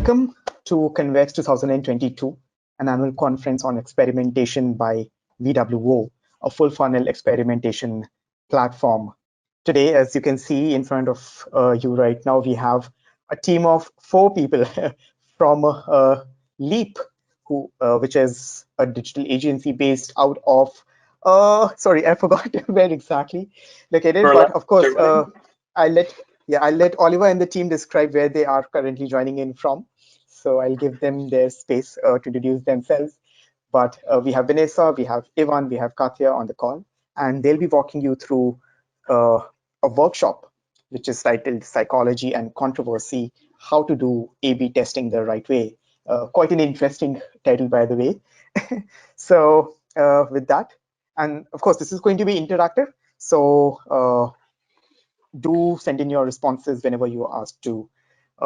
Welcome to Convex 2022, an annual conference on experimentation by VWO, a full funnel experimentation platform. Today, as you can see in front of you right now, we have a team of 4 people from Leap, which is a digital agency based out of, sorry, I forgot where exactly located, Berlin, but of course, Germany. I'll let Oliver and the team describe where they are currently joining in from. So I'll give them their space to introduce themselves. But we have Vanessa, we have Ivan, we have Katja on the call, and they'll be walking you through a workshop, which is titled Psychology and Controversy, How to Do A/B Testing the Right Way. Quite an interesting title, by the way. So with that, and of course, this is going to be interactive. So do send in your responses whenever you are asked to.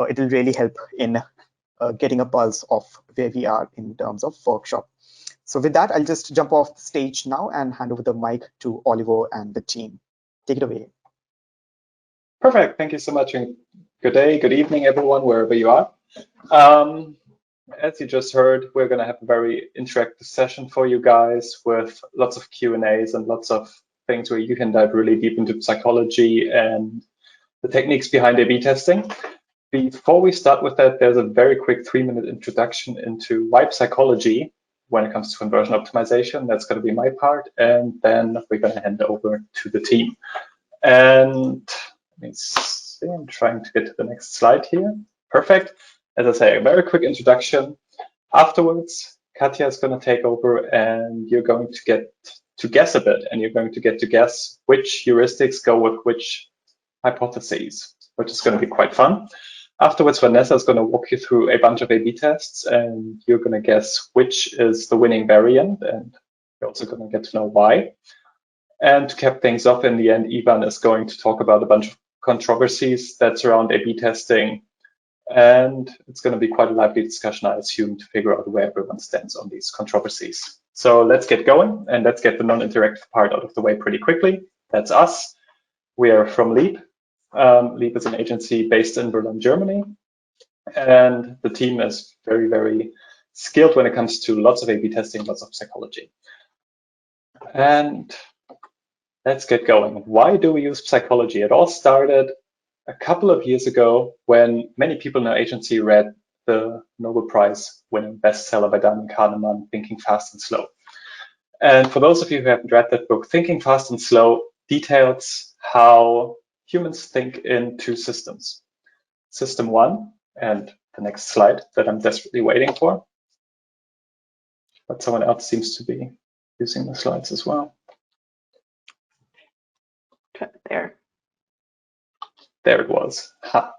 It will really help in getting a pulse of where we are in terms of workshop. So with that, I'll just jump off the stage now and hand over the mic to Oliver and the team. Take it away. Perfect. Thank you so much. And good day, good evening, everyone, wherever you are. As you just heard, we're going to have a very interactive session for you guys with lots of Q&As and lots of things where you can dive really deep into psychology and the techniques behind A/B testing. Before we start with that, there's a very quick 3-minute introduction into why psychology when it comes to conversion optimization. That's going to be my part, and then we're going to hand over to the team. And let me see, I'm trying to get to the next slide here. Perfect. As I say, a very quick introduction. Afterwards, Katja is going to take over, and you're going to get to guess a bit, and you're going to get to guess which heuristics go with which hypotheses, which is going to be quite fun. Afterwards, Vanessa is going to walk you through a bunch of A/B tests, and you're going to guess which is the winning variant, and you're also going to get to know why. And to cap things off, in the end, Ivan is going to talk about a bunch of controversies that surround A/B testing, and it's going to be quite a lively discussion, I assume, to figure out where everyone stands on these controversies. So let's get going, and let's get the non-interactive part out of the way pretty quickly. That's us. We are from Leap. Leap is an agency based in Berlin, Germany, and the team is very, very skilled when it comes to lots of A/B testing, lots of psychology. And let's get going. Why do we use psychology? It all started a couple of years ago when many people in our agency read the Nobel Prize winning bestseller by Daniel Kahneman, Thinking Fast and Slow. And for those of you who haven't read that book, Thinking Fast and Slow details how humans think in 2 systems. System 1, and the next slide that I'm desperately waiting for, but someone else seems to be using the slides as well. There it was. Ha.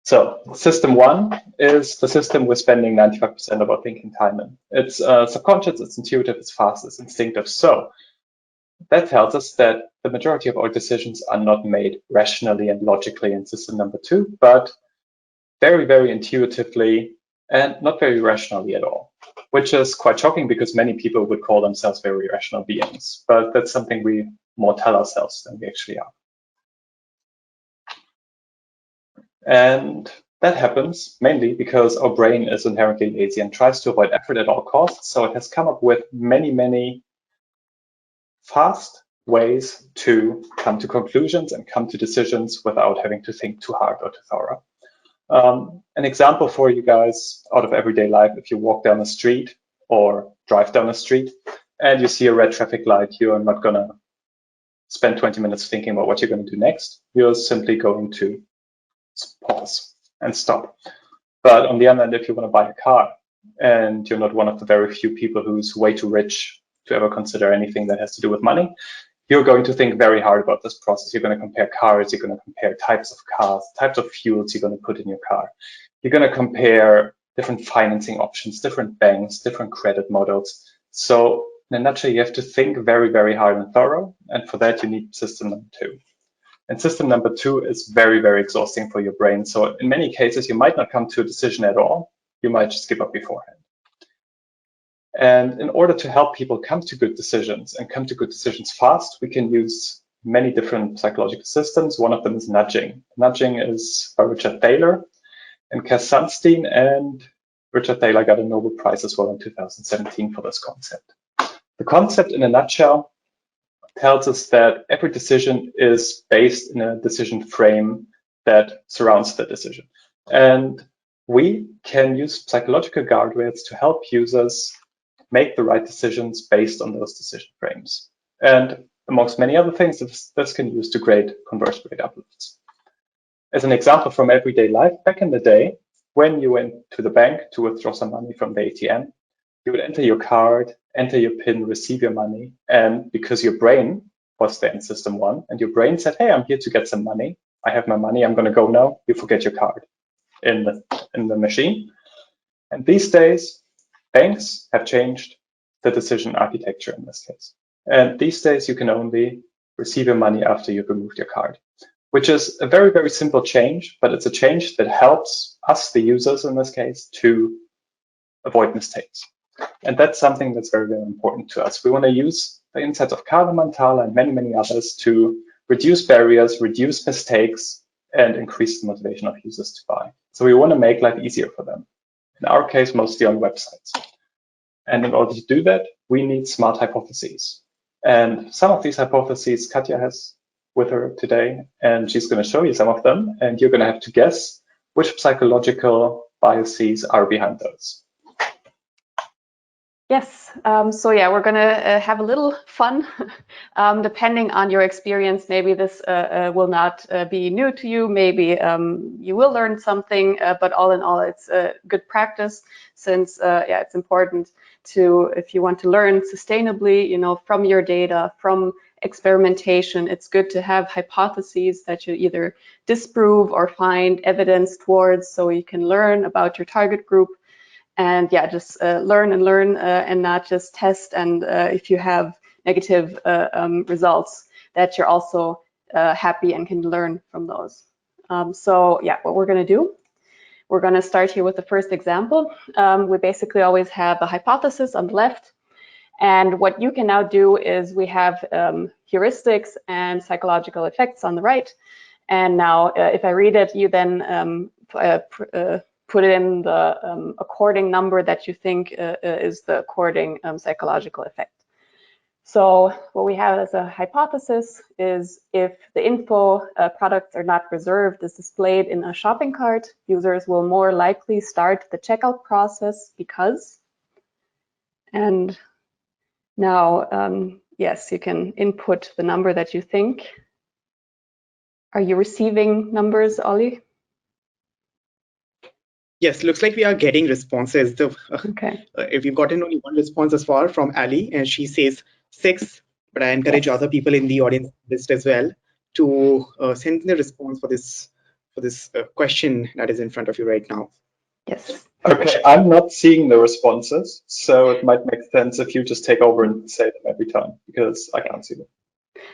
So system 1 is the system we're spending 95% of our thinking time in. It's subconscious, it's intuitive, it's fast, it's instinctive. So that tells us that the majority of our decisions are not made rationally and logically in system number 2, but very, very intuitively and not very rationally at all, which is quite shocking because many people would call themselves very rational beings, but that's something we more tell ourselves than we actually are. And that happens mainly because our brain is inherently lazy and tries to avoid effort at all costs. So it has come up with many, many fast ways to come to conclusions and come to decisions without having to think too hard or too thorough. An example for you guys out of everyday life: if you walk down a street or drive down a street and you see a red traffic light, you're not going to spend 20 minutes thinking about what you're going to do next. You're simply going to pause and stop. But on the other hand, if you want to buy a car and you're not one of the very few people who's way too rich to ever consider anything that has to do with money, you're going to think very hard about this process. You're going to compare cars, you're going to compare types of cars, types of fuels you're going to put in your car. You're going to compare different financing options, different banks, different credit models. So in a nutshell, you have to think very, very hard and thorough. And for that, you need system number 2. And system number 2 is very, very exhausting for your brain. So in many cases, you might not come to a decision at all. You might just give up beforehand. And in order to help people come to good decisions and come to good decisions fast, we can use many different psychological systems. One of them is nudging. Nudging is by Richard Thaler. And Cass Sunstein and Richard Thaler got a Nobel Prize as well in 2017 for this concept. The concept in a nutshell tells us that every decision is based in a decision frame that surrounds the decision. And we can use psychological guardrails to help users make the right decisions based on those decision frames. And amongst many other things, this can use to create conversion rate uplifts. As an example from everyday life, back in the day, when you went to the bank to withdraw some money from the ATM, you would enter your card, enter your PIN, receive your money. And because your brain was there in system one, and your brain said, hey, I'm here to get some money. I have my money. I'm going to go now. You forget your card in the machine. And these days, banks have changed the decision architecture in this case. And these days, you can only receive your money after you've removed your card, which is a very, very simple change, but it's a change that helps us, the users in this case, to avoid mistakes. And that's something that's very, very important to us. We want to use the insights of Kahneman, Thaler, and many, many others to reduce barriers, reduce mistakes, and increase the motivation of users to buy. So we want to make life easier for them. In our case, mostly on websites. And in order to do that, we need smart hypotheses. And some of these hypotheses Katja has with her today, and she's going to show you some of them. And you're going to have to guess which psychological biases are behind those. Yes, so yeah, we're going to have a little fun. Depending on your experience, maybe this will not be new to you. Maybe you will learn something, but all in all, it's good practice since, yeah, it's important to, if you want to learn sustainably, you know, from your data, from experimentation, it's good to have hypotheses that you either disprove or find evidence towards so you can learn about your target group. And yeah, just learn and not just test. And if you have negative results, that you're also happy and can learn from those. So yeah, what we're going to do, we're going to start here with the first example. We basically always have a hypothesis on the left. And what you can now do is we have heuristics and psychological effects on the right. And now if I read it, you then put in the according number that you think is the according psychological effect. So what we have as a hypothesis is if the info products are not reserved is displayed in a shopping cart, users will more likely start the checkout process because. And now, yes, you can input the number that you think. Are you receiving numbers, Ollie? Yes, looks like we are getting responses. Okay. If we've gotten only one response as far from Ali, and she says 6, but I encourage other people in the audience list as well to send the response for this question that is in front of you right now. Yes. Okay, I'm not seeing the responses, so it might make sense if you just take over and say them every time, because I can't see them.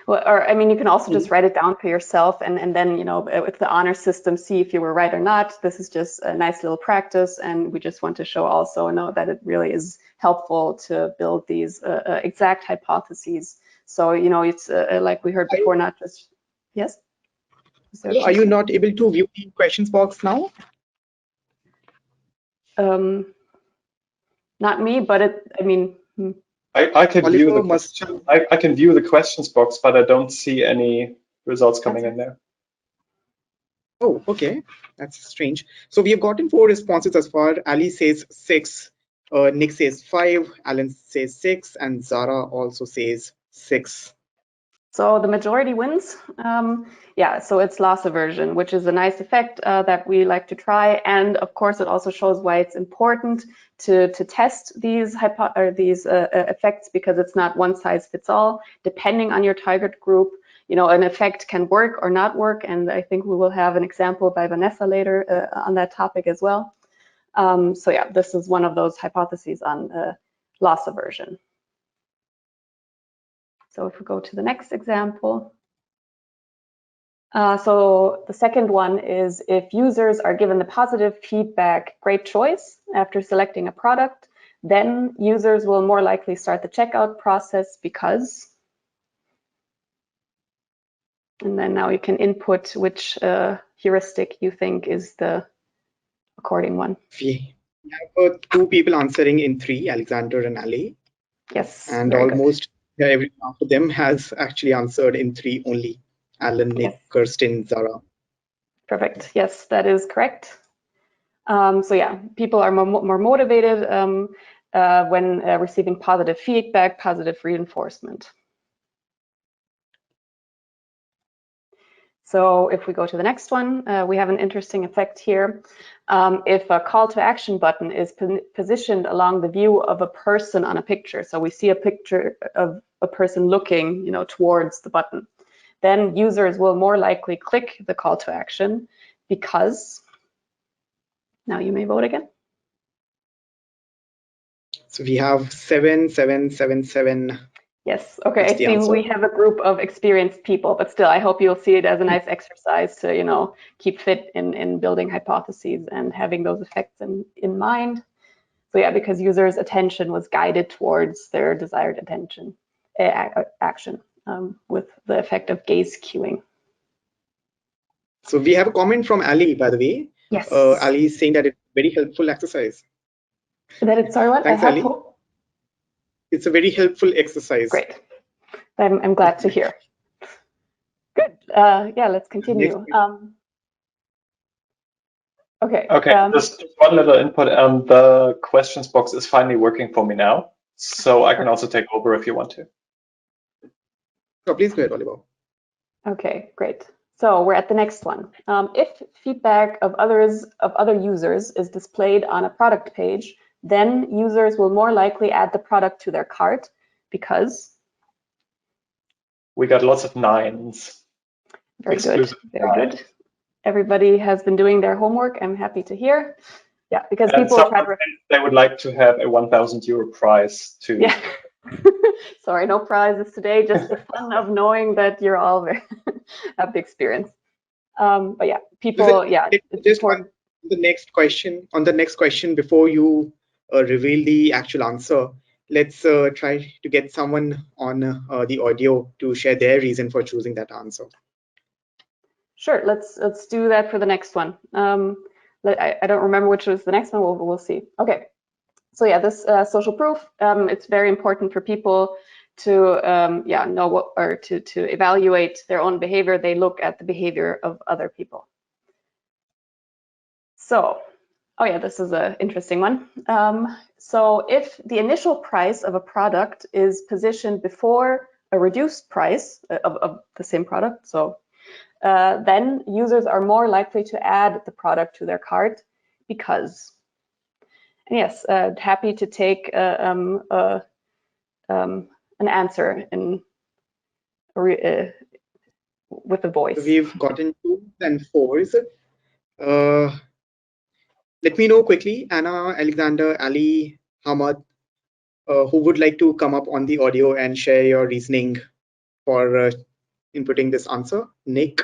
Well, or I mean, you can also just write it down for yourself, and then, you know, with the honor system, see if you were right or not. This is just a nice little practice, and we just want to show also know that it really is helpful to build these exact hypotheses. So, you know, it's like we heard before, not just, yes? Are you not able to view the questions box now? Not me, but I mean. I can view the I can view the questions box, but I don't see any results coming in there. Oh, okay, that's strange. So we have gotten 4 responses as far. Ali says 6, Nick says 5, Alan says 6, and Zara also says 6. So the majority wins. Yeah, so it's loss aversion, which is a nice effect that we like to try. And of course, it also shows why it's important to test these effects, because it's not one size fits all. Depending on your target group, you know, an effect can work or not work. And I think we will have an example by Vanessa later on that topic as well. So yeah, this is one of those hypotheses on loss aversion. So if we go to the next example. So the second one is if users are given the positive feedback, great choice, after selecting a product, then users will more likely start the checkout process because. And then now you can input which heuristic you think is the according one. We have 2 people answering in 3, Alexander and Ali. Yes, And very almost every one of them has actually answered in 3 only. Alan, Nick, Yes. Kirsten, Zara. Perfect. Yes, that is correct. So yeah, people are more motivated when receiving positive feedback, positive reinforcement. So if we go to the next one, we have an interesting effect here. If a call to action button is positioned along the view of a person on a picture, so we see a picture of a person looking, towards the button, then users will more likely click the call to action because, now you may vote again. So we have 7, 7, 7, 7. Yes, okay, That's I the see answer. we have a group of experienced people, but still I hope you'll see it as a nice exercise to, keep fit in building hypotheses and having those effects in mind. So yeah, because users' attention was guided towards their desired attention action with the effect of gaze cueing. So we have a comment from Ali, by the way. Yes. Ali is saying that it's a very helpful exercise. That it's, sorry, what? Thanks, Ali. It's a very helpful exercise. Great. I'm glad to hear. Good. Yeah, let's continue. Okay. Okay, just one little input. The questions box is finally working for me now, so I can also take over if you want to. So please go ahead, Oliver. Okay, great. So we're at the next one. If feedback of other users is displayed on a product page, then users will more likely add the product to their cart because we got lots of 9s. Very good. Very good. Everybody has been doing their homework. I'm happy to hear. Yeah, because people try to. They would like to have a 1,000 euro prize too. Yeah. Sorry, no prizes today. Just the fun of knowing that you're all have the experience. But yeah, people. Yeah, it's just important. On the next question, before you reveal the actual answer, let's try to get someone on the audio to share their reason for choosing that answer. Sure, let's do that for the next one. I don't remember which was the next one. We'll see. Okay, so yeah, this social proof. It's very important for people to know what, or to evaluate their own behavior. They look at the behavior of other people. So, oh yeah, this is an interesting one. So if the initial price of a product is positioned before a reduced price of the same product, so then users are more likely to add the product to their cart because, and yes, happy to take an answer with a voice. So we've gotten 2s and 4s. Let me know quickly, Anna, Alexander, Ali, Hamad, who would like to come up on the audio and share your reasoning for inputting this answer. Nick,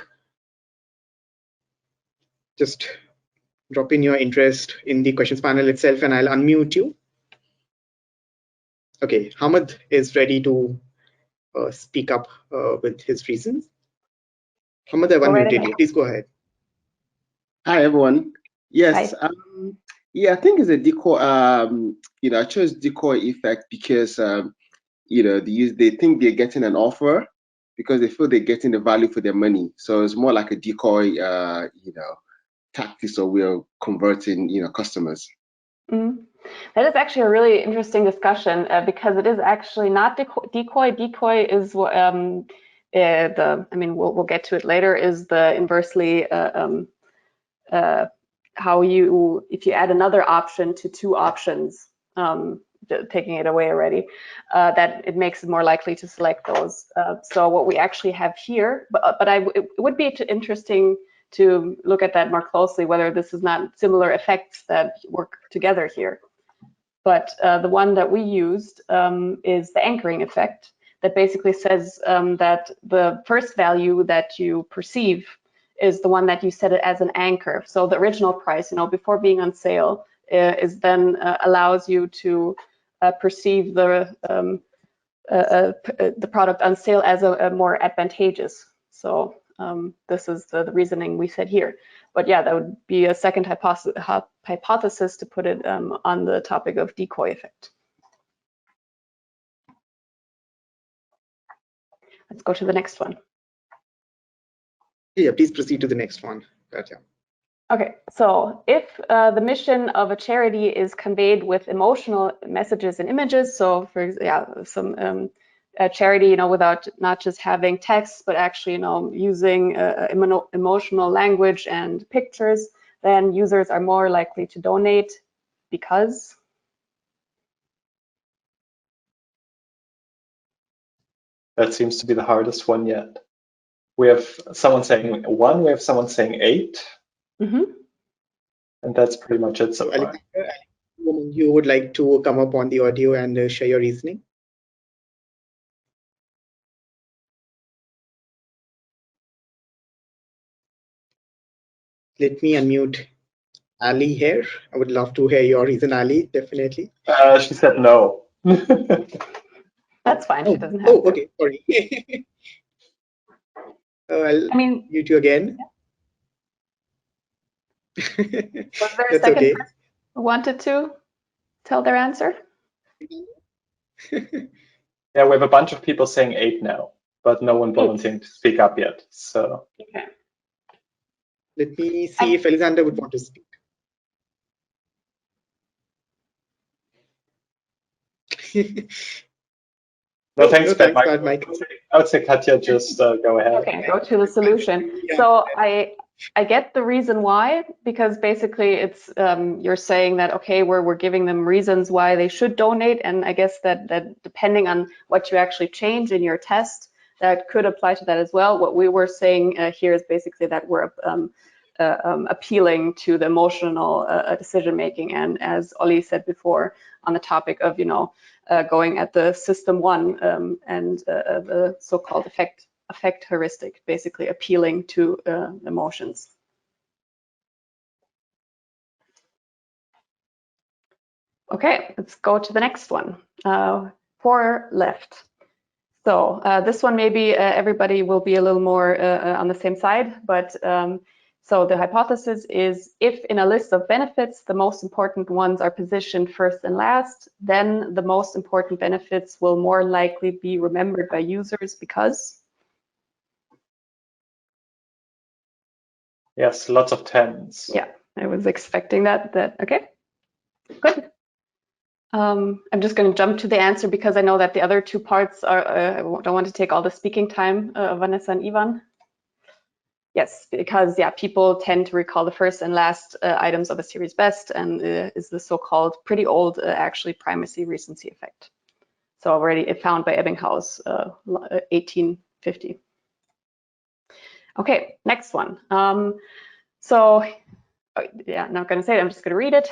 just drop in your interest in the questions panel itself and I'll unmute you. Okay, Hamad is ready to speak up with his reasons. Hamad, I've unmuted you. Please go ahead. Hi, everyone. Yes, yeah, I think it's a decoy. I chose decoy effect because they think they're getting an offer because they feel they're getting the value for their money. So it's more like a decoy, tactics or way of converting, customers. Mm-hmm. That is actually a really interesting discussion because it is actually not decoy. Decoy is we'll get to it later, is the inversely how if you add another option to 2 options, taking it away already, that it makes it more likely to select those. So what we actually have here, but it would be interesting to look at that more closely, whether this is not similar effects that work together here. But the one that we used is the anchoring effect that basically says that the first value that you perceive is the one that you set it as an anchor. So the original price, before being on sale, is then allows you to perceive the product on sale as a more advantageous. So this is the reasoning we said here. But yeah, that would be a second hypothesis to put it on the topic of decoy effect. Let's go to the next one. Yeah, please proceed to the next one, Katja. Okay, so if the mission of a charity is conveyed with emotional messages and images, so for some a charity, without not just having text, but actually, using emotional language and pictures, then users are more likely to donate because. That seems to be the hardest one yet. We have someone saying 1, we have someone saying 8. Mm-hmm. And that's pretty much it so far. You would like to come up on the audio and share your reasoning? Let me unmute Ali here. I would love to hear your reason, Ali, definitely. She said no. That's fine, she doesn't have to. Okay, sorry. I'll mute you again. Yeah. Was there a second person who wanted to tell their answer? Yeah, we have a bunch of people saying 8 now, but no one volunteering to speak up yet. So okay. Let me see if Alexander would want to speak. No, thanks, Pat, Mike. I would say Katja, just go ahead. Okay, go to the solution. Yeah. So I get the reason why, because basically it's you're saying that, okay, we're giving them reasons why they should donate, and I guess that depending on what you actually change in your test, that could apply to that as well. What we were saying here is basically that we're appealing to the emotional decision making, and as Ollie said before, on the topic of going at the system 1 and the so-called affect heuristic, basically appealing to emotions. Okay, let's go to the next one. 4 left. So this one maybe everybody will be a little more on the same side, but so the hypothesis is, if in a list of benefits, the most important ones are positioned first and last, then the most important benefits will more likely be remembered by users because? Yes, lots of 10s. Yeah, I was expecting that. Okay, good. I'm just going to jump to the answer because I know that the other 2 parts are, I don't want to take all the speaking time of Vanessa and Ivan. Yes, because people tend to recall the first and last items of a series best, and is the so-called pretty old actually primacy recency effect. So already found by Ebbinghaus, 1850. Okay, next one. Not going to say it, I'm just going to read it.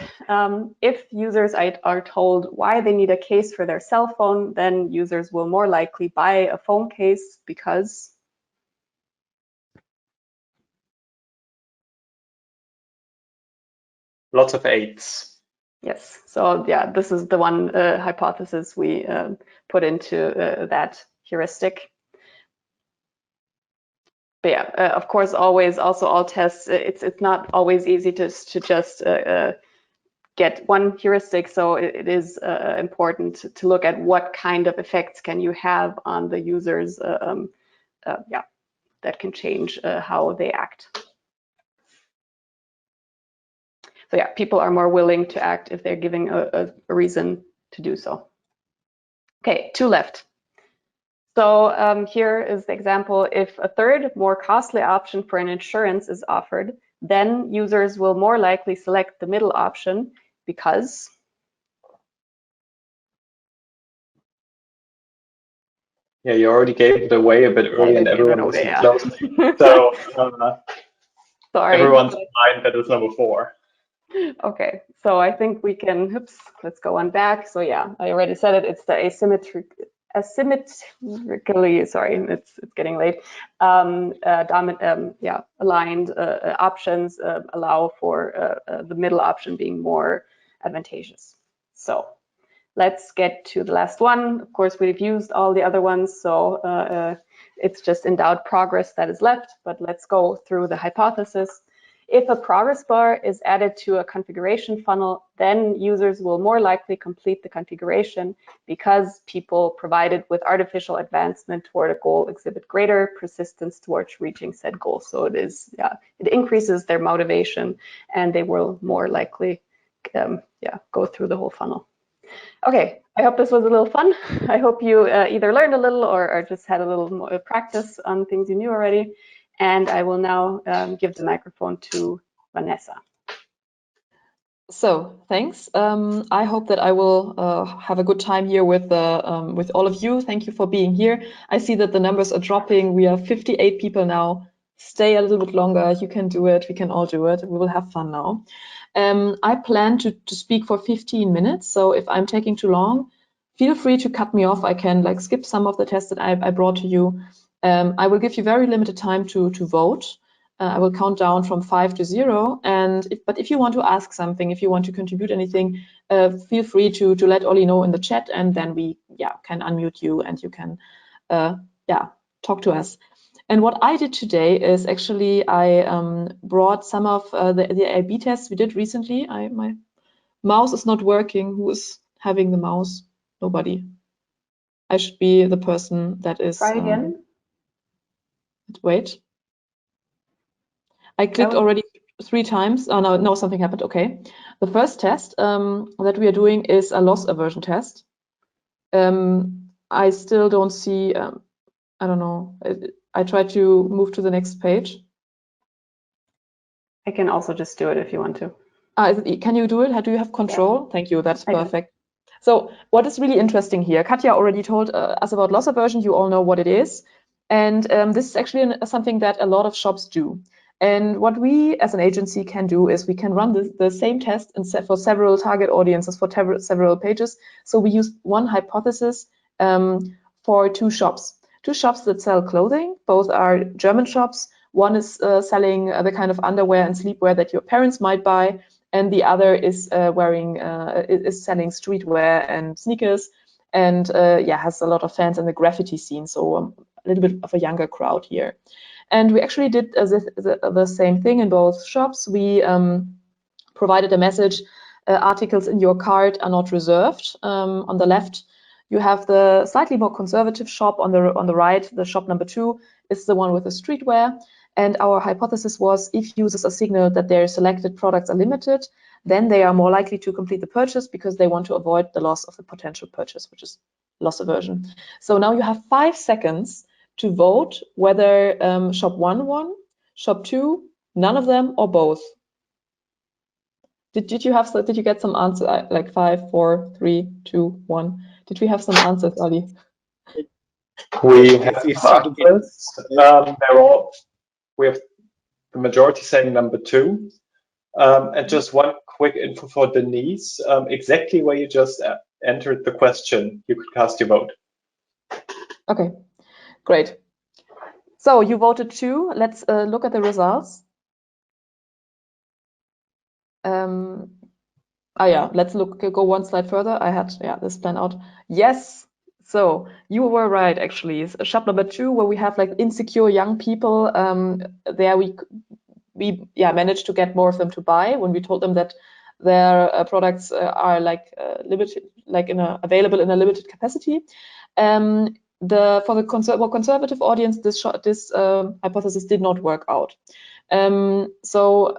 If users are told why they need a case for their cell phone, then users will more likely buy a phone case because? Lots of 8s. Yes, so this is the one hypothesis we put into that heuristic. But of course, always also all tests, it's not always easy to just get one heuristic, so it is important to look at what kind of effects can you have on the users that can change how they act. So people are more willing to act if they're giving a reason to do so. Okay, 2 left. So here is the example. If a third, more costly option for an insurance is offered, then users will more likely select the middle option because? Yeah, you already gave it away a bit early, and everyone was close. So sorry. Everyone's in line that is number 4. Okay, so I think we can, let's go on back. So I already said it, it's the asymmetrically, sorry, it's getting late, aligned options allow for the middle option being more advantageous. So let's get to the last one. Of course, we've used all the other ones, so it's just in doubt progress that is left, but let's go through the hypothesis. If a progress bar is added to a configuration funnel, then users will more likely complete the configuration because people provided with artificial advancement toward a goal exhibit greater persistence towards reaching said goal. So it is, it increases their motivation and they will more likely go through the whole funnel. Okay, I hope this was a little fun. I hope you either learned a little or just had a little more practice on things you knew already. And I will now give the microphone to Vanessa. So thanks. I hope that I will have a good time here with all of you. Thank you for being here. I see that the numbers are dropping. We are 58 people now. Stay a little bit longer. You can do it. We can all do it. We will have fun now. I plan to speak for 15 minutes. So if I'm taking too long, feel free to cut me off. I can like skip some of the tests that I brought to you. I will give you very limited time to vote. I will count down from 5 to 0. But if you want to ask something, if you want to contribute anything, feel free to let Ollie know in the chat, and then we can unmute you and you can talk to us. And what I did today is actually I brought some of the A/B tests we did recently. My mouse is not working. Who is having the mouse? Nobody. I should be the person that is. Try again. Wait. I clicked already 3 times. Oh, no, something happened. Okay. The first test that we are doing is a loss aversion test. I still don't see, I don't know. I try to move to the next page. I can also just do it if you want to. Can you do it? Do you have control? Yeah. Thank you. That's perfect. So what is really interesting here, Katja already told us about loss aversion. You all know what it is. And this is actually something that a lot of shops do. And what we as an agency can do is we can run the same test for several target audiences for several pages. So we use one hypothesis for 2 shops. 2 shops that sell clothing. Both are German shops. One is selling the kind of underwear and sleepwear that your parents might buy, and the other is is selling streetwear and sneakers, and has a lot of fans in the graffiti scene. So a little bit of a younger crowd here. And we actually did the same thing in both shops. We provided a message: articles in your cart are not reserved. On the left, you have the slightly more conservative shop. On the right, the shop number 2 is the one with the streetwear. And our hypothesis was, if users are signaled that their selected products are limited, then they are more likely to complete the purchase because they want to avoid the loss of the potential purchase, which is loss aversion. So now you have 5 seconds to vote whether shop 1 won, shop 2, none of them, or both. Did you get some answer like 5, 4, 3, 2, 1? Did we have some answers, Ali? We have answers. We have the majority saying number 2. And just one quick info for Denise, exactly where you just entered the question, you could cast your vote. Okay, great. So you voted 2. Let's look at the results. Let's go one slide further. I had this plan out. Yes. So you were right, actually. Shop number 2, where we have like insecure young people, there we managed to get more of them to buy when we told them that their products are limited, available in a limited capacity. For the more conservative audience, this hypothesis did not work out. So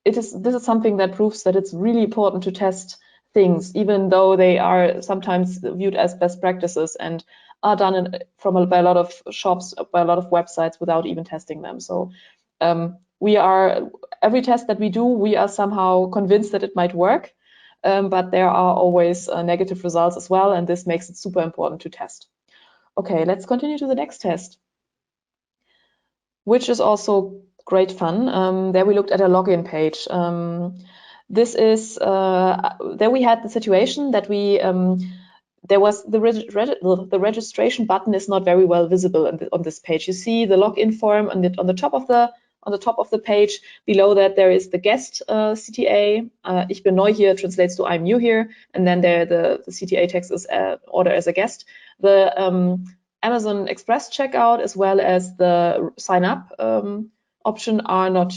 this is something that proves that it's really important to test things, even though they are sometimes viewed as best practices and are done by a lot of shops, by a lot of websites without even testing them. So every test that we do, we are somehow convinced that it might work, but there are always negative results as well, and this makes it super important to test. Okay, let's continue to the next test, which is also great fun. There we looked at a login page. This is there we had the situation that we there was the registration button is not very well visible on this page. You see the login form on the top of the page. Below that there is the guest CTA. Ich bin neu here translates to I'm new here, and then the CTA text is order as a guest. The Amazon Express checkout as well as the sign up option are not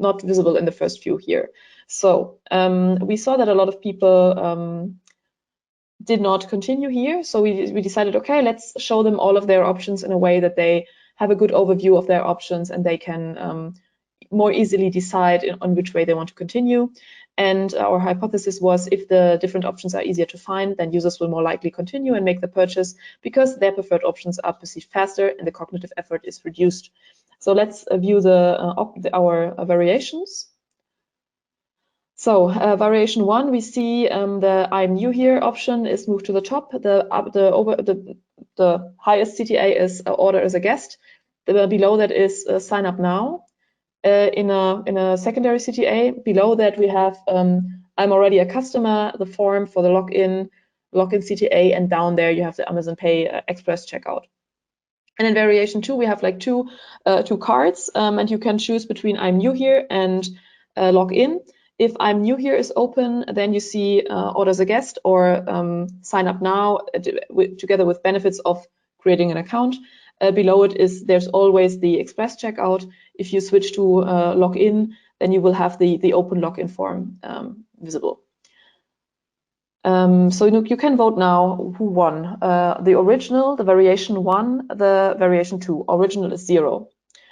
not visible in the first view here. So we saw that a lot of people did not continue here. So we decided, okay, let's show them all of their options in a way that they have a good overview of their options and they can more easily decide on which way they want to continue. And our hypothesis was, if the different options are easier to find, then users will more likely continue and make the purchase because their preferred options are perceived faster and the cognitive effort is reduced. So let's view our variations. So variation 1, we see the I'm new here option is moved to the top. The highest CTA is order as a guest. Below that is sign up now. In a secondary CTA, below that we have I'm already a customer, the form for the login CTA, and down there you have the Amazon Pay Express checkout. And in variation 2, we have like two cards, and you can choose between I'm new here and login. If I'm new here is open, then you see order as a guest or sign up now together with benefits of creating an account. Below it there's always the express checkout. If you switch to login, then you will have the open login form visible. So you can vote now who won. The original, the variation 1, the variation 2. Original is 0.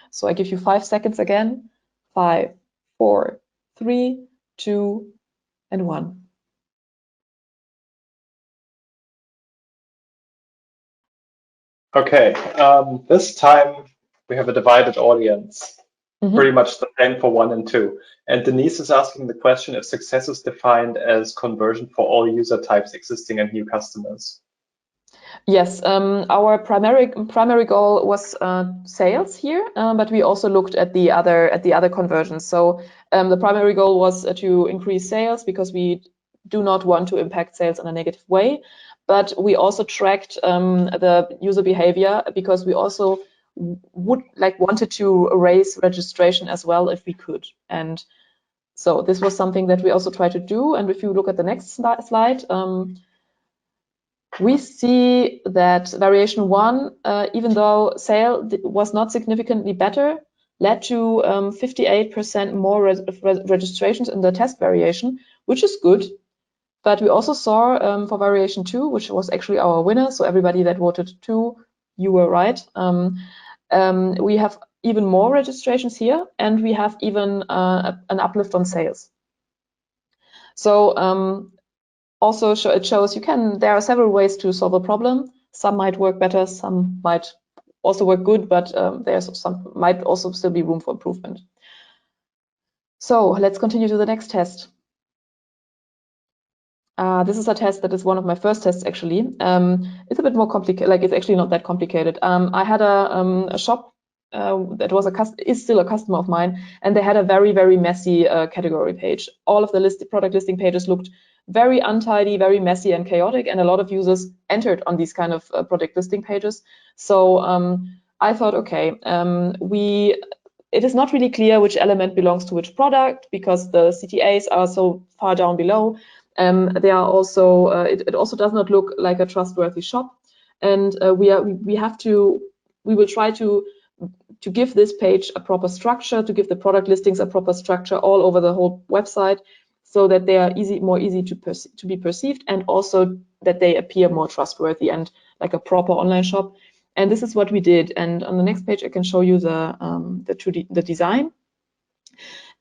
So I give you 5 seconds again. 5, 4, 3, 2, and 1. Okay, this time we have a divided audience. Pretty much the same for 1 and 2. And Denise is asking the question if success is defined as conversion for all user types, existing and new customers. Yes, our primary goal was sales here, but we also looked at the other conversions. So the primary goal was to increase sales because we do not want to impact sales in a negative way. But we also tracked the user behavior because we also wanted to raise registration as well if we could. And so this was something that we also tried to do. And if you look at the next slide, we see that variation 1, even though sale was not significantly better, led to 58% more registrations in the test variation, which is good. But we also saw for variation 2, which was actually our winner, so everybody that voted 2, you were right. We have even more registrations here, and we have even an uplift on sales. So also it shows there are several ways to solve a problem. Some might work better, some might also work good, but might also still be room for improvement. So let's continue to the next test. This is a test that is one of my first tests, actually. It's a bit more complicated, it's actually not that complicated. I had a shop that is still a customer of mine, and they had a very, very messy category page. All of the product listing pages looked very untidy, very messy and chaotic, and a lot of users entered on these kind of product listing pages. So I thought, okay, it is not really clear which element belongs to which product because the CTAs are so far down below. They are also it also does not look like a trustworthy shop, and we will try to give this page a proper structure, to give the product listings a proper structure all over the whole website, so that they are more easy to be perceived, and also that they appear more trustworthy and like a proper online shop. And this is what we did. And on the next page, I can show you the design.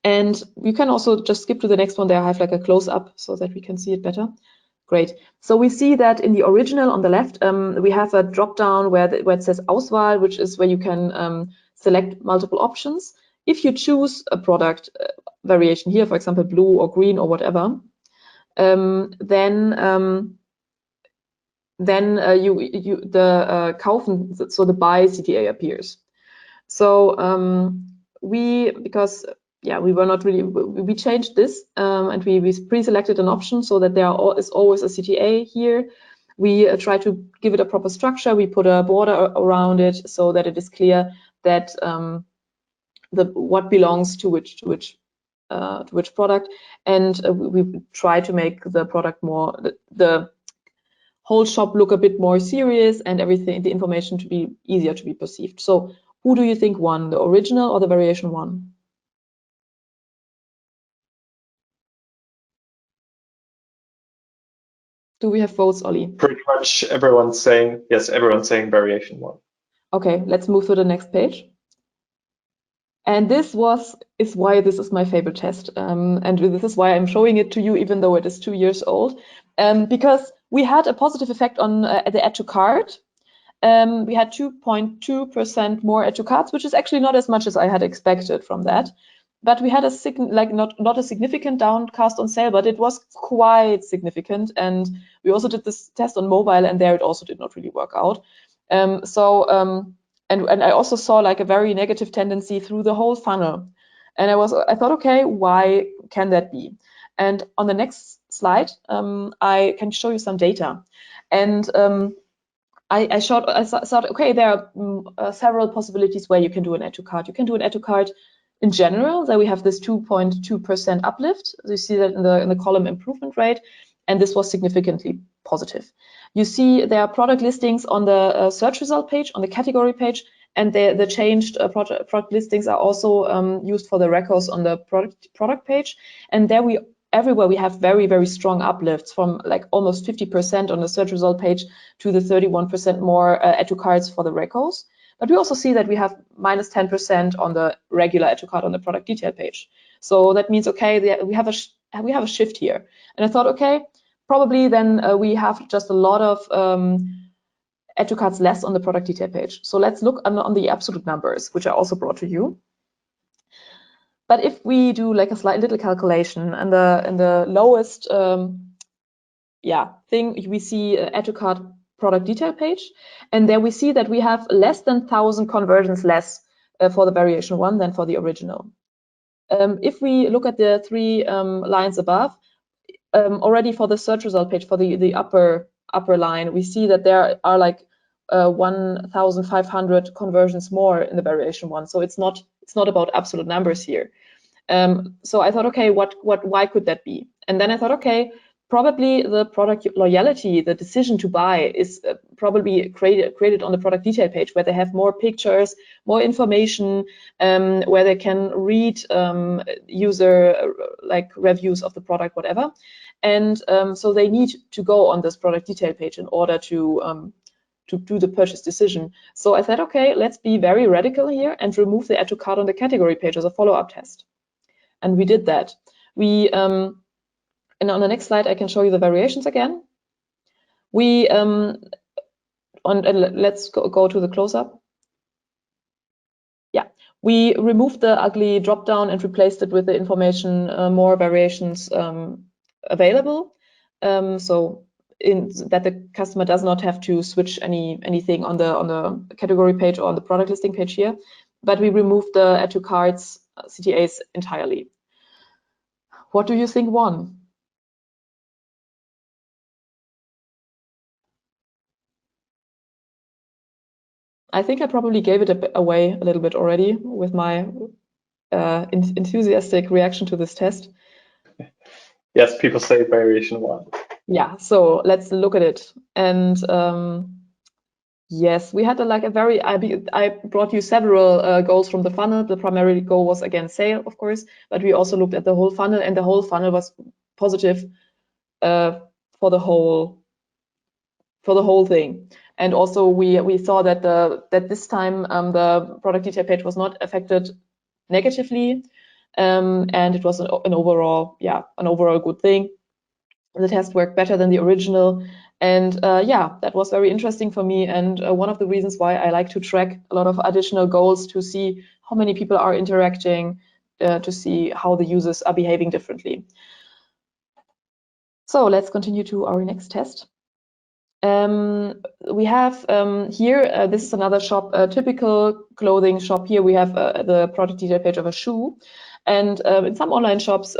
And you can also just skip to the next one. There I have like a close-up so that we can see it better. Great. So we see that in the original on the left, we have a drop-down where it says Auswahl, which is where you can select multiple options. If you choose a product variation here, for example, blue or green or whatever, then the Kaufen, so the buy CTA appears. So we changed this and we pre-selected an option so that there is always a CTA here. We try to give it a proper structure. We put a border around it so that it is clear that what belongs to which product, and we try to make the product the whole shop look a bit more serious and everything, the information to be easier to be perceived. So who do you think won, the original or the variation 1? Do we have votes, Ollie? Pretty much everyone's saying, yes, everyone's saying variation 1. Okay, let's move to the next page. And this is why this is my favorite test. And this is why I'm showing it to you, even though it is 2 years old. Because we had a positive effect on the add to cart. We had 2.2% more add to carts, which is actually not as much as I had expected from that. But we had not a significant downcast on sale, but it was quite significant. And we also did this test on mobile, and there it also did not really work out. And I also saw like a very negative tendency through the whole funnel. And I thought, okay, why can that be? And on the next slide, I can show you some data. And I thought, okay, there are several possibilities where you can do an add to cart. You can do an add to cart in general, that we have this 2.2% uplift. You see that in the column improvement rate, and this was significantly positive. You see there are product listings on the search result page, on the category page, and the changed product listings are also used for the records on the product page. And there everywhere we have very, very strong uplifts, from like almost 50% on the search result page to the 31% more add to carts for the records. But we also see that we have minus 10% on the regular add to cart on the product detail page. So that means, okay, we have a shift here. And I thought, okay, probably then we have just a lot of add to carts less on the product detail page. So let's look on the absolute numbers, which I also brought to you. But if we do like a slight little calculation, and in the lowest thing, we see add to cart product detail page, and there we see that we have less than 1,000 conversions less for the variation 1 than for the original. If we look at the 3 lines above, already for the search result page, for the upper line, we see that there are like 1,500 conversions more in the variation 1. So it's not about absolute numbers here. So I thought, okay, why could that be? And then I thought, okay, probably the product loyalty, the decision to buy, is probably created on the product detail page, where they have more pictures, more information, where they can read user like reviews of the product, whatever. And so they need to go on this product detail page in order to do the purchase decision. So I said, okay, let's be very radical here and remove the add to cart on the category page as a follow-up test. And we did that. And on the next slide, I can show you the variations again. Let's go to the close-up. Yeah, we removed the ugly drop-down and replaced it with the information, more variations available, so that the customer does not have to switch anything on the category page or on the product listing page here. But we removed the add to carts CTAs entirely. What do you think won? I think I probably gave it away a little bit already with my enthusiastic reaction to this test. Yes, people say variation 1. Yeah, so let's look at it. And yes, we had I brought you several goals from the funnel. The primary goal was again sale, of course, but we also looked at the whole funnel, and the whole funnel was positive for the whole thing. And also we saw that this time the product detail page was not affected negatively, and it was an overall good thing. The test worked better than the original, and that was very interesting for me, and one of the reasons why I like to track a lot of additional goals, to see how many people are interacting, to see how the users are behaving differently. So let's continue to our next test. We have here, this is another shop, a typical clothing shop. Here we have the product detail page of a shoe, and in some online shops,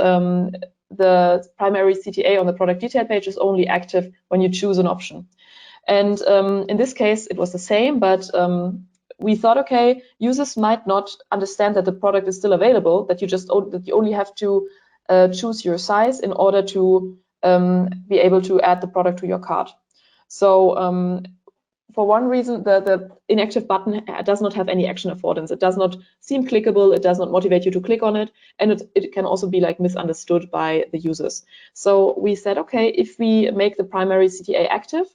the primary CTA on the product detail page is only active when you choose an option. And in this case, it was the same, but we thought, okay, users might not understand that the product is still available, that you only have to choose your size in order to be able to add the product to your cart. So for one reason, the inactive button does not have any action affordance. It does not seem clickable. It does not motivate you to click on it. And it can also be like misunderstood by the users. So we said, okay, if we make the primary CTA active,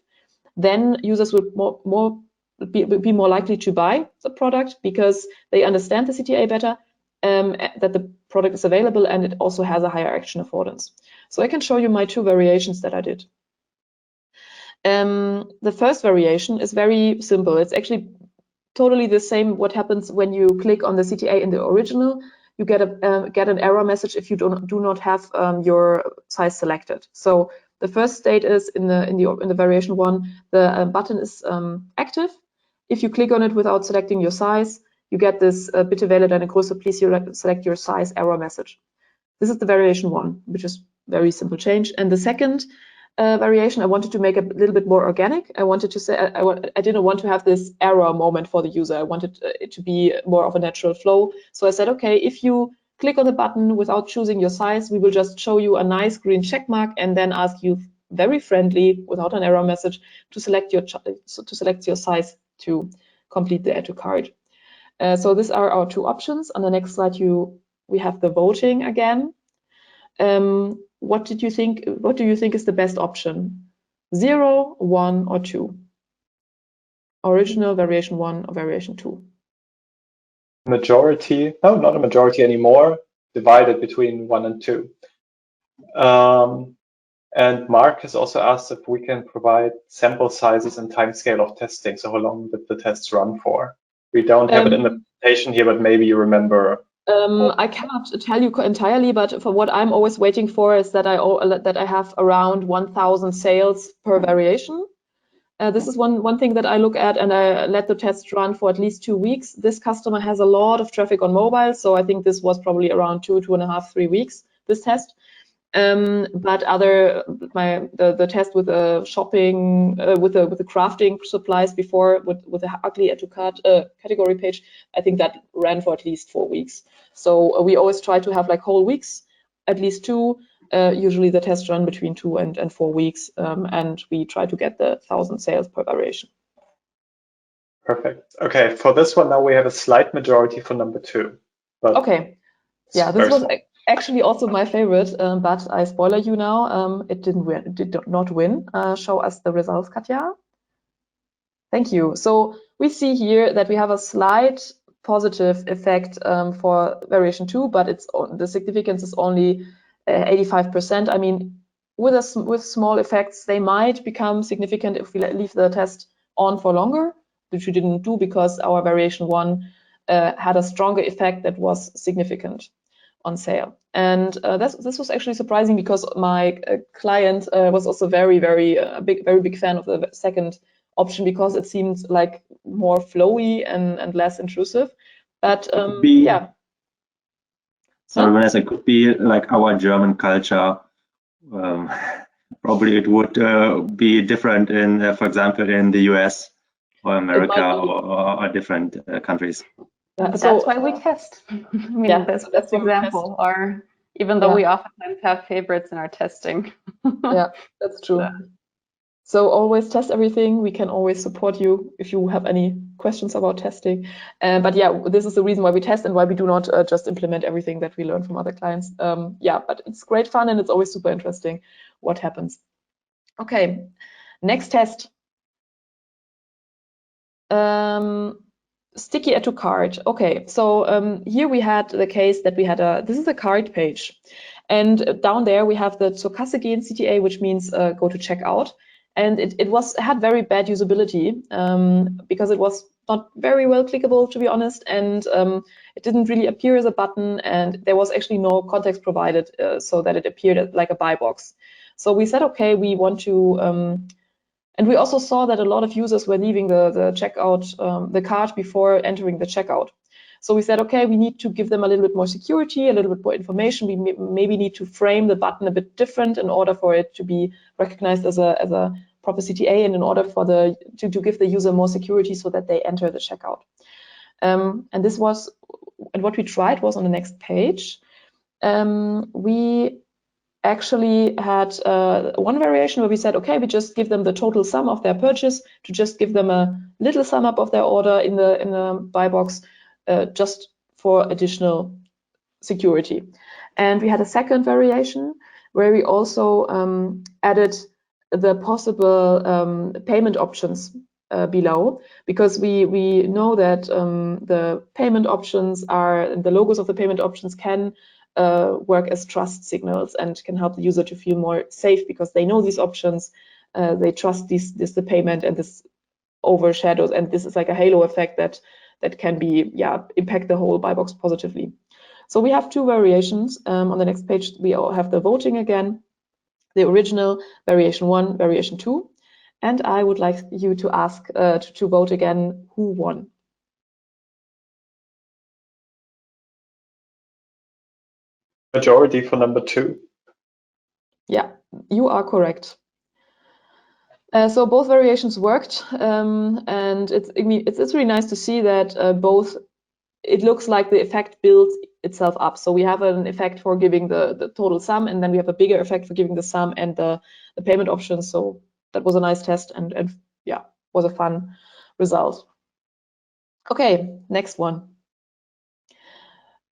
then users will be more likely to buy the product because they understand the CTA better, that the product is available, and it also has a higher action affordance. So I can show you my 2 variations that I did. The first variation is very simple. It's actually totally the same what happens when you click on the CTA in the original. You get an error message if you do not have your size selected. So the first state is in the variation 1, the button is active. If you click on it without selecting your size, you get this bitte wähle deine Größe, please select your size error message. This is the variation 1, which is very simple change. And the second variation, I wanted to make a little bit more organic. I wanted to say I didn't want to have this error moment for the user. I wanted it to be more of a natural flow. So I said, okay, if you click on the button without choosing your size, we will just show you a nice green check mark and then ask you very friendly, without an error message, to select your size to complete the add to cart. So these are our 2 options. On the next slide, we have the voting again. What do you think is the best option? 0, 1, or 2? Original, variation 1, or variation 2? Majority, no, not a majority anymore, divided between 1 and 2. And Mark has also asked if we can provide sample sizes and time scale of testing. So how long did the tests run for? We don't have it in the presentation here, but maybe you remember. I cannot tell you entirely, but for what I'm always waiting for is that I have around 1,000 sales per variation. This is one thing that I look at, and I let the test run for at least 2 weeks. This customer has a lot of traffic on mobile, so I think this was probably around 2.5, 3 weeks, this test. But the test with the shopping, with the crafting supplies before, with the ugly add to cart category page, I think that ran for at least 4 weeks. So we always try to have like whole weeks, at least 2. Usually the tests run between 2 and 4 weeks, and we try to get the 1,000 sales per variation. Perfect. Okay, for this one now we have a slight majority for number 2. But okay, yeah, this was actually also my favorite, but I spoiler you now. It did not win. Show us the results, Katja. Thank you. So we see here that we have a slight positive effect for variation 2, but the significance is only 85%. I mean, with small effects, they might become significant if we leave the test on for longer, which we didn't do because our variation 1 had a stronger effect that was significant on sale. And this was actually surprising because my client was also very big fan of the second option because it seemed like more flowy and less intrusive. But yeah. Sorry, Vanessa, it could be like our German culture. Probably it would be different in, for example, in the US or America or different countries. Yeah, but that's why we test. I mean, yeah, that's example. Or even though we oftentimes have favorites in our testing. Yeah, that's true. So always test everything. We can always support you if you have any questions about testing. But yeah, this is the reason why we test and why we do not just implement everything that we learn from other clients. Yeah, but it's great fun and it's always super interesting what happens. Okay, next test. Sticky add to cart. Okay, so here we had the case that we had this is a cart page. And down there we have the zur Kasse gehen CTA, which means go to checkout. And it had very bad usability because it was not very well clickable, to be honest, and it didn't really appear as a button, and there was actually no context provided so that it appeared like a buy box. So we said, okay, we want to, and we also saw that a lot of users were leaving the checkout, the cart before entering the checkout. So we said, okay, we need to give them a little bit more security, a little bit more information. We maybe need to frame the button a bit different in order for it to be recognized as a proper CTA and in order for to give the user more security so that they enter the checkout. And what we tried was on the next page. We actually had one variation where we said, okay, we just give them the total sum of their purchase to just give them a little sum up of their order in the buy box, just for additional security. And we had a second variation where we also added the possible payment options below, because we know that the payment options the logos of the payment options can work as trust signals and can help the user to feel more safe because they know these options, they trust the payment, and this overshadows, and this is like a halo effect that can be impact the whole buy box positively. So we have two variations. On the next page we all have the voting again, the original, variation 1, variation 2, and I would like you to ask to vote again who won. Majority for number 2. Yeah, you are correct. So both variations worked, and it's really nice to see that both. It looks like the effect builds itself up. So we have an effect for giving the total sum, and then we have a bigger effect for giving the sum and the payment options. So that was a nice test, and yeah, was a fun result. Okay, next one.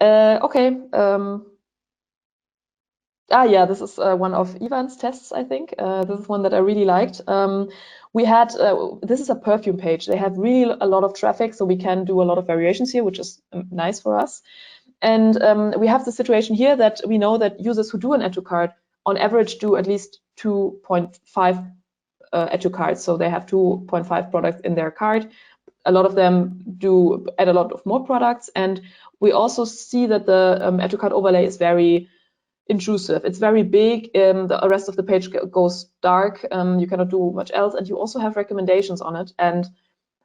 Yeah, this is one of Ivan's tests, I think. This is one that I really liked. We had, this is a perfume page. They have really a lot of traffic, so we can do a lot of variations here, which is nice for us. And we have the situation here that we know that users who do an add to cart on average do at least 2.5 add to carts. So they have 2.5 products in their cart. A lot of them do add a lot of more products. And we also see that the add to cart overlay is very intrusive. It's very big. The rest of the page goes dark. You cannot do much else. And you also have recommendations on it. And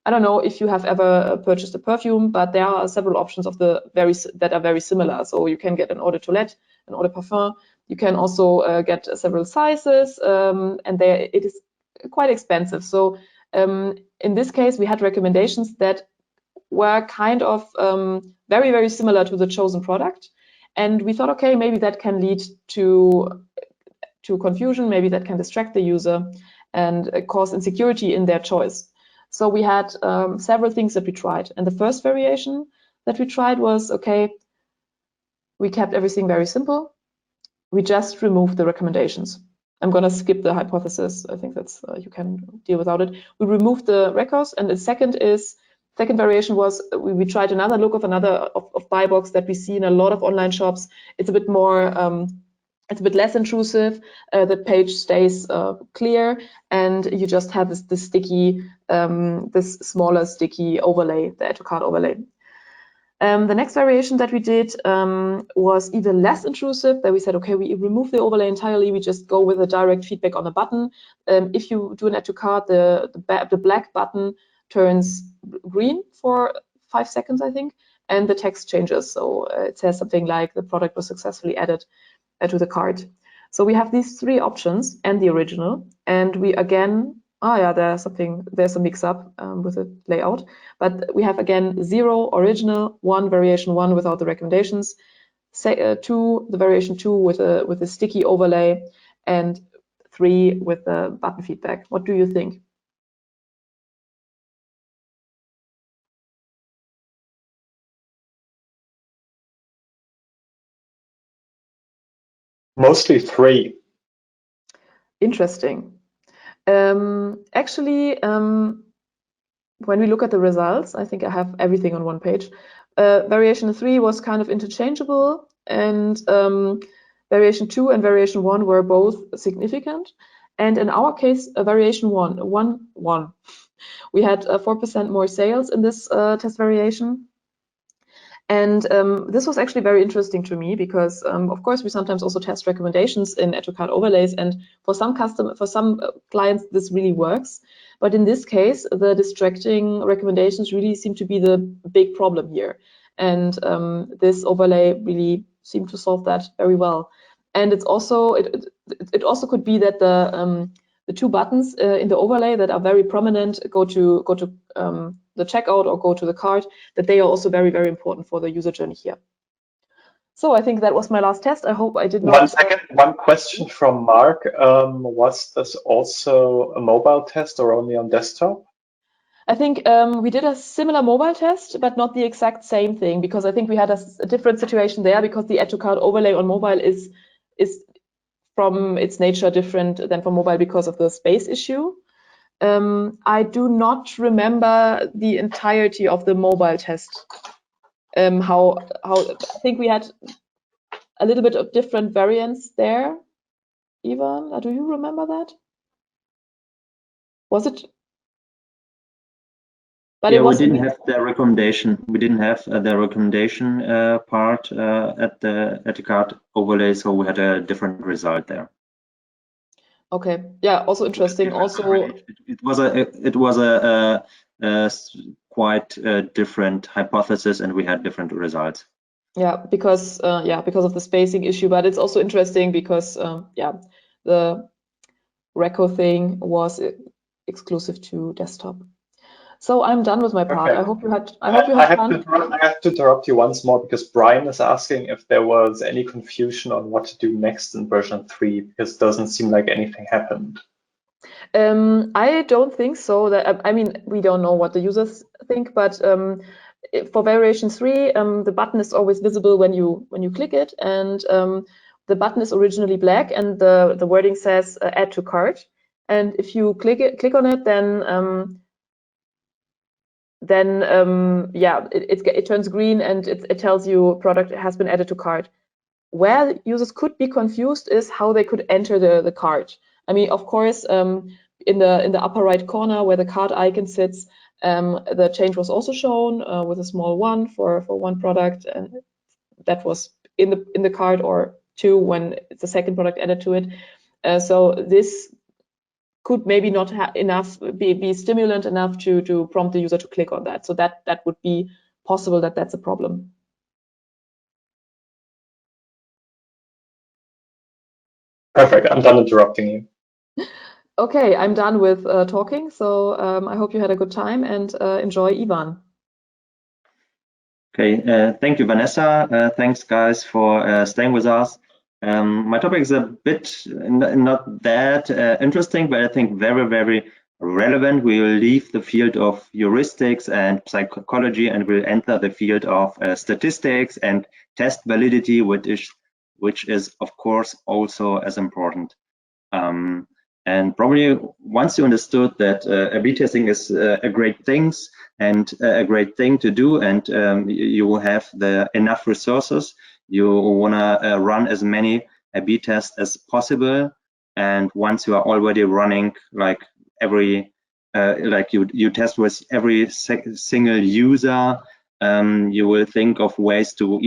I don't know if you have ever purchased a perfume, but there are several options of that are very similar. So you can get an eau de toilette, an eau de parfum. You can also get several sizes, and it is quite expensive. So in this case, we had recommendations that were kind of very, very similar to the chosen product. And we thought, okay, maybe that can lead to confusion. Maybe that can distract the user and cause insecurity in their choice. So we had several things that we tried. And the first variation that we tried was, okay, we kept everything very simple. We just removed the recommendations. I'm going to skip the hypothesis. I think that's you can deal without it. We removed the records. And the second variation was we tried another look of buy box that we see in a lot of online shops. It's a bit more, it's a bit less intrusive. The page stays clear, and you just have this sticky, this smaller sticky overlay, the add to cart overlay. The next variation that we did was even less intrusive. That we said, okay, we remove the overlay entirely. We just go with a direct feedback on the button. If you do an add to cart, the black button turns green for 5 seconds, I think, and the text changes. So it says something like the product was successfully added to the cart. So we have these 3 options and the original, and we again, there's a mix up with the layout, but we have again 0 original, 1 variation 1 without the recommendations, 2 the variation 2 with a sticky overlay, and 3 with the button feedback. What do you think? Mostly 3. Interesting. Actually, when we look at the results, I think I have everything on one page. Variation 3 was kind of interchangeable, and variation 2 and variation 1 were both significant. And in our case, variation 1. We had 4% more sales in this test variation. And this was actually very interesting to me because, of course, we sometimes also test recommendations in add to cart overlays, and for some clients this really works. But in this case, the distracting recommendations really seem to be the big problem here, and this overlay really seemed to solve that very well. And it's also it also could be that the 2 buttons in the overlay that are very prominent, go to the checkout or go to the cart, that they are also very, very important for the user journey here. So I think that was my last test. I hope I did not. 1 second. One question from Mark. Was this also a mobile test or only on desktop? I think we did a similar mobile test, but not the exact same thing, because I think we had a different situation there, because the add to cart overlay on mobile is from its nature different than for mobile because of the space issue. I do not remember the entirety of the mobile test. How I think we had a little bit of different variants there. Ivan, do you remember that? Was it? But yeah, it was. We didn't have the recommendation. We didn't have the recommendation part at the cart overlay, so we had a different result there. Okay. Yeah. Also interesting. Also, it was a quite different hypothesis, and we had different results. Yeah, because of the spacing issue, but it's also interesting because the reco thing was exclusive to desktop. So I'm done with my part. Okay. I hope you had. I fun. I have to interrupt you once more because Brian is asking if there was any confusion on what to do next in version 3, because it doesn't seem like anything happened. I don't think so. That I mean, we don't know what the users think, but for variation 3, the button is always visible when you click it, and the button is originally black, and the wording says add to cart. And if you click on it, then it turns green, and it tells you product has been added to cart. Where users could be confused is how they could enter the cart. I mean, of course, in the upper right corner where the cart icon sits, the change was also shown with a small 1 for one product, and that was in the cart, or 2 when it's the second product added to it. So this could maybe not be stimulant enough to prompt the user to click on that. So that would be possible that's a problem. Perfect. I'm done interrupting you. Okay, I'm done with talking. So I hope you had a good time, and enjoy Ivan. Okay, thank you, Vanessa. Thanks, guys, for staying with us. My topic is a bit not that interesting, but I think very, very relevant. We will leave the field of heuristics and psychology, and we'll enter the field of statistics and test validity, which is, of course, also as important. And probably once you understood that A/B testing is a great thing and a great thing to do, and you will have enough resources, you want to run as many A/B tests as possible. And once you are already running like you test with every single user, you will think of ways to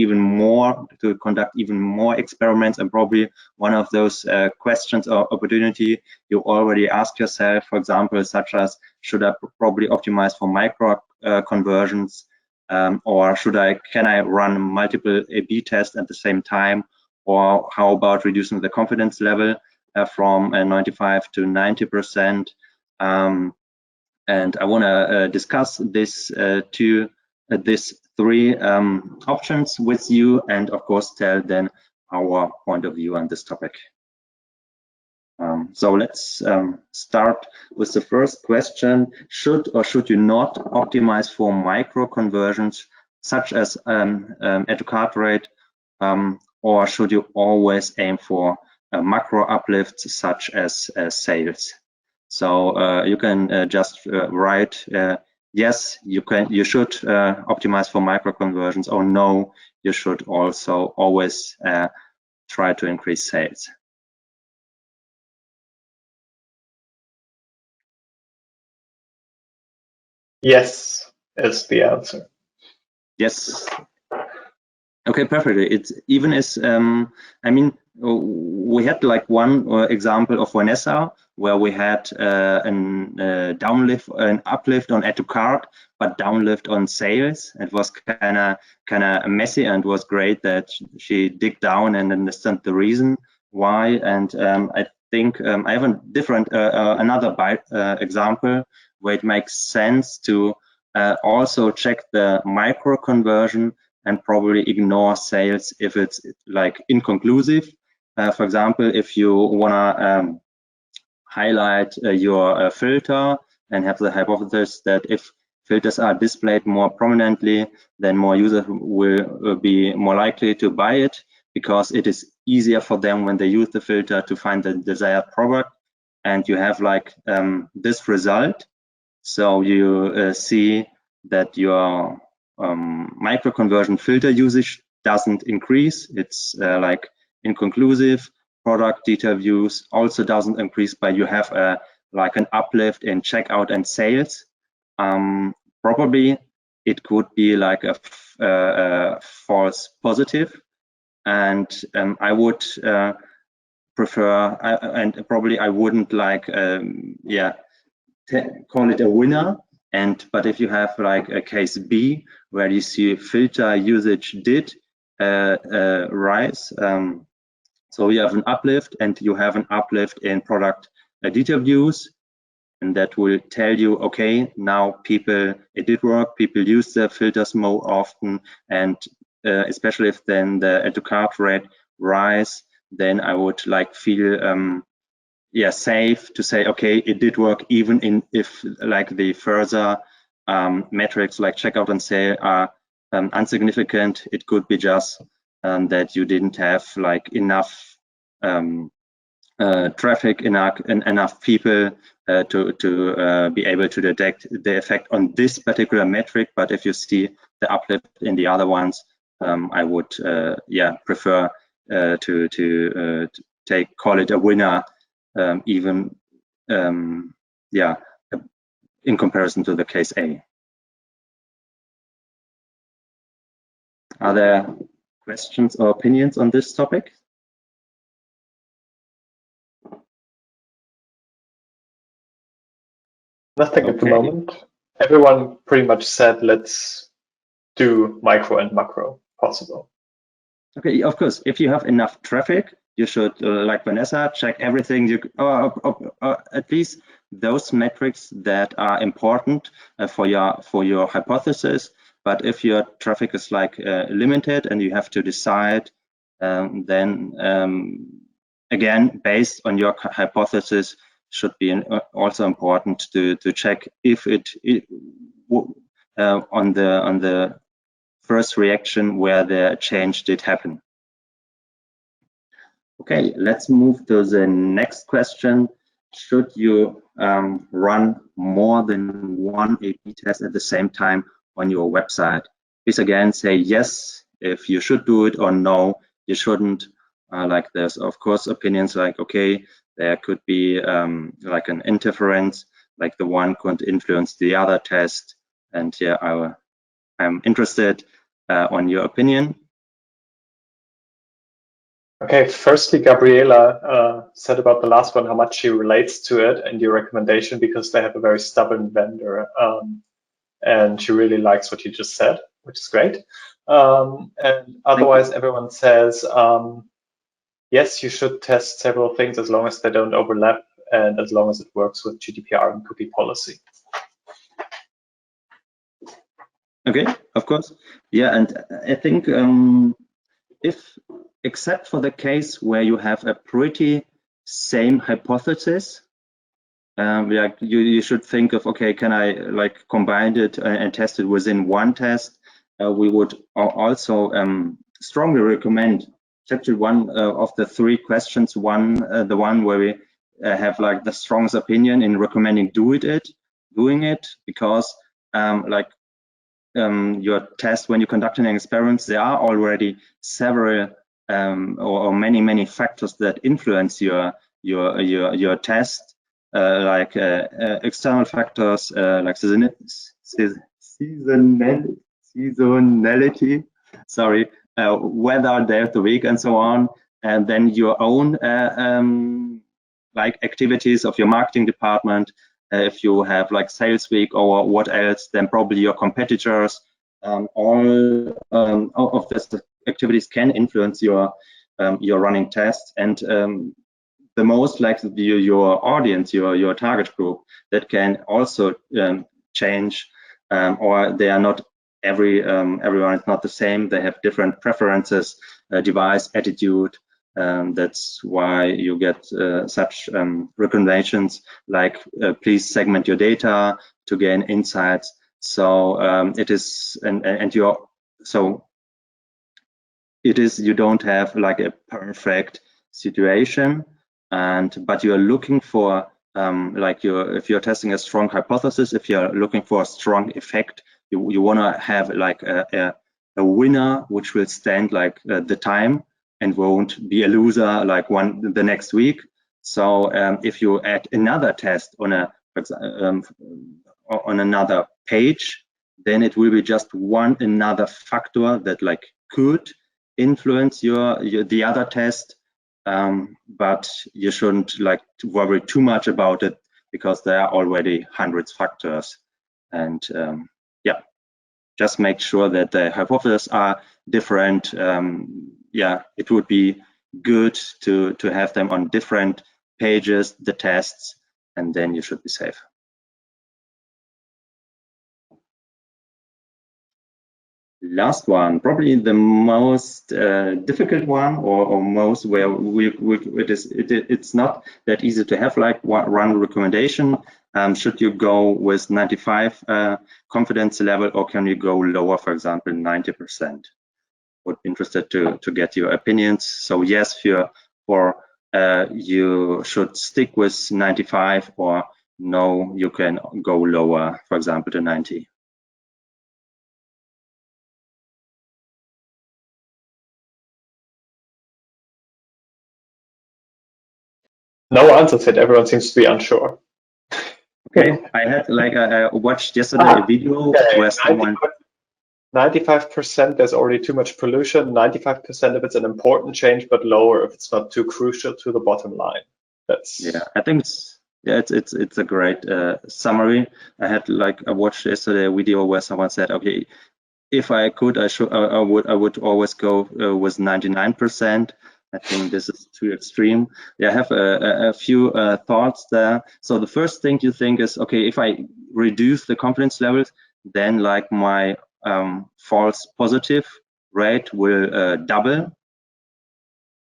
conduct even more experiments. And probably one of those questions or opportunity you already ask yourself, for example, such as, should I probably optimize for micro conversions, or can I run multiple A/B tests at the same time, or how about reducing the confidence level from 95 to 90%? And I want to discuss these three options with you, and of course tell then our point of view on this topic. So let's start with the first question. Should or should you not optimize for micro conversions such as add to cart rate, or should you always aim for macro uplifts such as sales? So you can just write yes, you should optimize for micro conversions, or no, you should also always try to increase sales. Yes is the answer. Yes. Okay, perfect. It's even as I mean, we had like one example of Vanessa where we had an uplift on add to cart, but downlift on sales. It was kind of messy, and was great that she dig down and understand the reason why. And I think I have a different another example where it makes sense to also check the micro conversion and probably ignore sales if it's like inconclusive. For example, if you wanna highlight your filter and have the hypothesis that if filters are displayed more prominently, then more users will be more likely to buy it, because it is easier for them when they use the filter to find the desired product. And you have like this result. So you see that your micro conversion filter usage doesn't increase. It's like inconclusive. Product detail views also doesn't increase, but you have like an uplift in checkout and sales. Probably it could be like a false positive, and I would prefer, and probably I wouldn't like call it a winner. But if you have like a case B where you see filter usage did rise, so you have an uplift, and you have an uplift in product detail views, and that will tell you, okay, now people, it did work, people use the filters more often, and especially if then the add to cart rate rise, then I would like feel safe to say, okay, it did work, even if like the further metrics like checkout and sale are insignificant. It could be just that you didn't have like enough traffic, enough people to be able to detect the effect on this particular metric. But if you see the uplift in the other ones, I would prefer to call it a winner, even in comparison to the case A. Are there questions or opinions on this topic? Nothing at the moment. Everyone pretty much said, let's do micro and macro possible. Okay, of course, if you have enough traffic, you should, like Vanessa, check everything, at least those metrics that are important for your hypothesis. But if your traffic is like limited and you have to decide, then again, based on your hypothesis, should be also important to check if it on the first reaction where the change did happen. Okay, let's move to the next question. Should you run more than one A/B test at the same time on your website? Please again say yes if you should do it, or no, you shouldn't. Like there's of course opinions like, okay, there could be like an interference, like the one could influence the other test. And yeah, I'm interested on your opinion. Okay, firstly, Gabriela said about the last one how much she relates to it and your recommendation, because they have a very stubborn vendor, and she really likes what you just said, which is great. And otherwise, everyone says, yes, you should test several things as long as they don't overlap and as long as it works with GDPR and cookie policy. Okay, of course. Yeah, and I think if, except for the case where you have a pretty same hypothesis, like you should think of, okay, can I like combine it and test it within one test? We would also strongly recommend chapter one of the three questions. The one where we have like the strongest opinion in recommending doing it, because your test, when you conduct an experiment, there are already several or many factors that influence your test, like external factors like seasonality, sorry, weather, day of the week, and so on, and then your own like activities of your marketing department. If you have like sales week or what else, then probably your competitors. All of these activities can influence your running tests, and the most likely your audience, your target group, that can also change, or they are not everyone is not the same. They have different preferences, device, attitude. That's why you get such recommendations like please segment your data to gain insights. So it is, you don't have like a perfect situation, but you are looking for if you're testing a strong hypothesis, if you're looking for a strong effect, you want to have like a winner which will stand like the time and won't be a loser like the next week. So if you add another test on another page, then it will be just another factor that like could influence the other test, but you shouldn't like to worry too much about it because there are already hundreds of factors. And yeah, just make sure that the hypotheses are different. Yeah, it would be good to have them on different pages, the tests, and then you should be safe. Last one, probably the most difficult one, or most where it's not that easy to have like one recommendation. Should you go with 95 confidence level, or can you go lower, for example, 90%? Would be interested to get your opinions. So yes, you should stick with 95, or no, you can go lower, for example, to 90. No answers yet. Everyone seems to be unsure. Okay, I had like I watched yesterday a video where someone 95%, there's already too much pollution. 95% if it's an important change, but lower if it's not too crucial to the bottom line. That's I think it's a great summary. I watched yesterday a video where someone said, okay, if I could, I would always go with 99%. I think this is too extreme. Yeah, I have a few thoughts there. So the first thing you think is, okay, if I reduce the confidence levels, then like my false positive rate will double,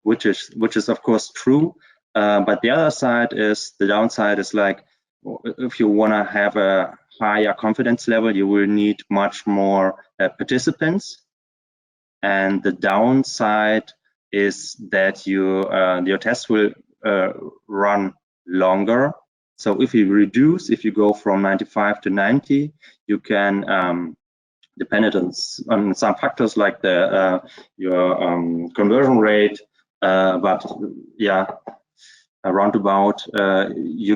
which is of course true. But the other side is, the downside is like, if you want to have a higher confidence level, you will need much more participants. And the downside is that your test will run longer. So if you go from 95 to 90, you can, dependent on some factors like your conversion rate, but yeah, around about you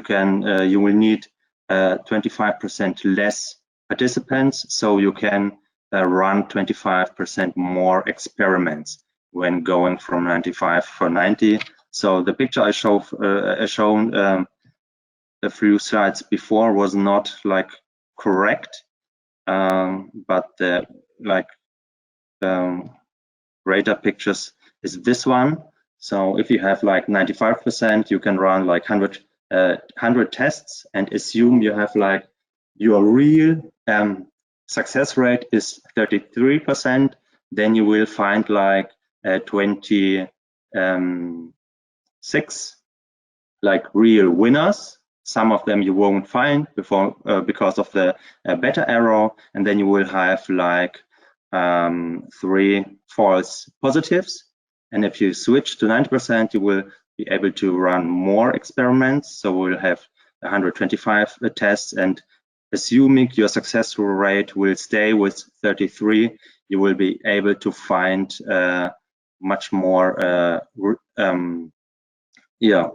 will need 25% less participants, so you can run 25% more experiments when going from 95 for 90. So the picture I shown a few slides before was not like correct, but the greater pictures is this one. So if you have like 95%, you can run like 100 tests and assume you have like your real success rate is 33%. Then you will find like 26 like real winners. Some of them you won't find because of the beta error, and then you will have like 3 false positives. And if you switch to 90%, you will be able to run more experiments. So we'll have 125 tests, and assuming your success rate will stay with 33, you will be able to find much more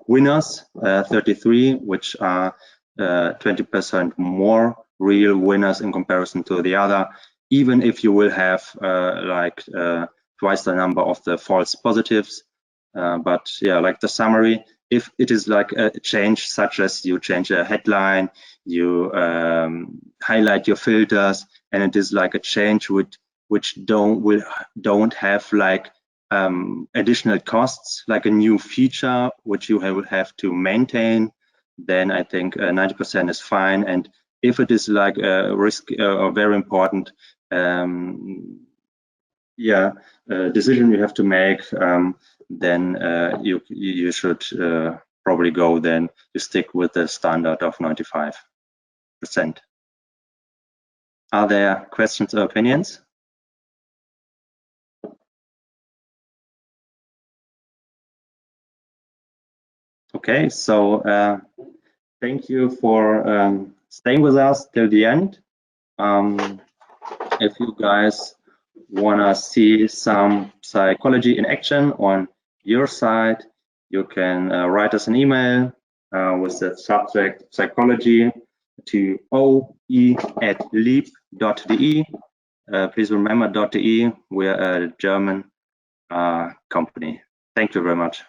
winners, 33, which are 20% more real winners in comparison to the other, even if you will have twice the number of the false positives. But yeah, like the summary, if it is like a change such as you change a headline, you highlight your filters, and it is like a change which don't have like additional costs, like a new feature which you will have to maintain, then I think 90% is fine. And if it is like a risk or very important, decision you have to make, then you should probably go then to stick with the standard of 95%. Are there questions or opinions? Okay, so thank you for staying with us till the end. If you guys want to see some psychology in action on your side, you can write us an email with the subject psychology to oe@leap.de. Please remember .de, we're a German company. Thank you very much.